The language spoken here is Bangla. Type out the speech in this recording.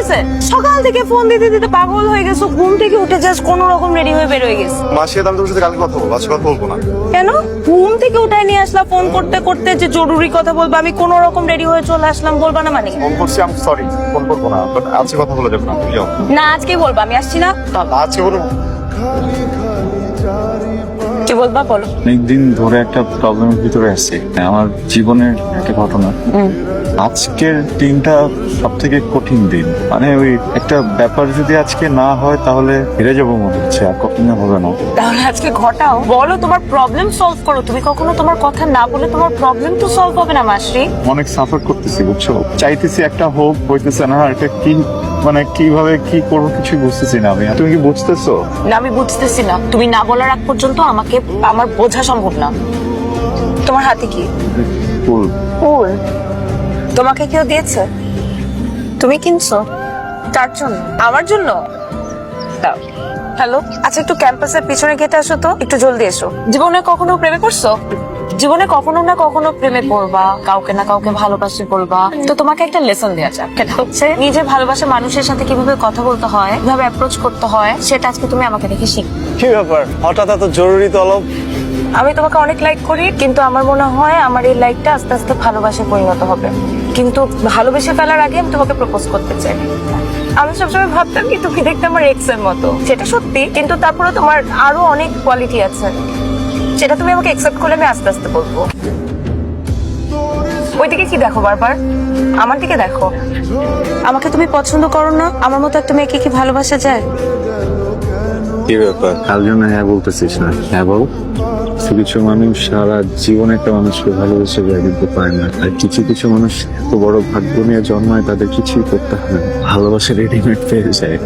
হয়েছে? সকাল থেকে ফোন দিতে দিতে পাগল হয়ে গেছো, ঘুম থেকে উঠে জাস্ট কোনো রকম রেডি হয়ে বের হয়ে গেছে। মাসি আমি তোমার সাথে কালকে কথা বলবো, আজকে কথা বলবো না। কেন? ঘুম থেকে উঠাই নিয়ে আসলা ফোন করতে করতে, যে জরুরি কথা বলবো, আমি কোনো রকম রেডি হয়ে চলে আসলাম, বলবা না মানে? ফোন করছি, আমি সরি, ফোন করবো না, বাট আজকে কথা বলে যাবো না, তুমি যাও। না আজকেই বলবা, আমি আসছি না। আজকে বলবো। কি বলবা বলো। অনেকদিন ধরে একটা প্রবলেমের ভিতরে আছি, আমার জীবনের একটা ঘটনা। আজকের দিনটা সব থেকে কঠিন দিন, মানে ওই একটা ব্যাপার যদি আজকে না হয় তাহলে হেরে যাবো মনে হচ্ছে, আর কখনো হবে না। তাহলে আজকে ঘটাও, বলো তোমার প্রবলেম সলভ করো। তুমি কখনো তোমার কথা না বলে তোমার প্রবলেম তো সলভ হবে না মাসি। অনেক সাফার করতেছি বুঝছো, চাইতেছি একটা হোক, হইতেছে না। আর এটা কি, মানে কিভাবে কি করবো কিছু বুঝতেছি না আমি। তুমি কি বুঝতেছো? না আমি বুঝতেছি না, তুমি না বলার আগ পর্যন্ত আমাকে আমার বোঝা সম্ভব না। তোমার হাতে কি? ফুল। ফুল? তোমাকে কেউ দিয়েছে? তুমি কিনছো? কার জন্য? আমার জন্য? দাও। হ্যালো, আচ্ছা একটু ক্যাম্পাসের পিছনে গেটে আসো তো, একটু জলদি এসো। জীবনে কখনো প্রেমে করছো? জীবনে কখনো না কখনো প্রেমে পড়বা, কাউকে না কাউকে ভালোবাসি বলবা। তো তোমাকে একটা লেসন দেওয়া যাক, সেটা হচ্ছে নিজে ভালোবাসা মানুষের সাথে কিভাবে কথা বলতে হয়, কিভাবে অ্যাপ্রোচ করতে হয়, সেটা আজকে তুমি আমাকে দেখে শিখো। কি ব্যাপার, হঠাৎ এত জরুরি তলব? আমি তোমাকে অনেক লাইক করি, কিন্তু আমার মনে হয় আমার এই লাইকটা আস্তে আস্তে ভালোবাসায় পরিণত হবে। কিন্তু ভালোবেসে ফেলার আগে আমি তোমাকে প্রপোজ করতে চাই। আমি সবসময় ভাবতাম কি তুমি দেখতে আমার এক্স এর মতো, সেটা সত্যি, কিন্তু তারপরে তোমার আরো অনেক কোয়ালিটি আছে, সেটা তুমি আমাকে একসেপ্ট করলে আমি আস্তে আস্তে বলবো। ওইদিকে কি দেখো বারবার? আমার দিকে দেখো। আমাকে তুমি পছন্দ করো না? আমার মতো একটা মেয়েকে কি ভালোবাসা যায়? কি ব্যাপার, কাল জন্য হ্যাঁ বলতেছিস না? হ্যাঁ বল। কিছু কিছু মানুষ সারা জীবন একটা মানুষকে ভালোবেসে যায় কিন্তু পায় না, আর কিছু কিছু মানুষ এত বড় ভাগ্য নিয়ে জন্মায় তাদের কিছুই করতে হয় না, ভালোবাসা রেডিমেড পেয়ে যায়।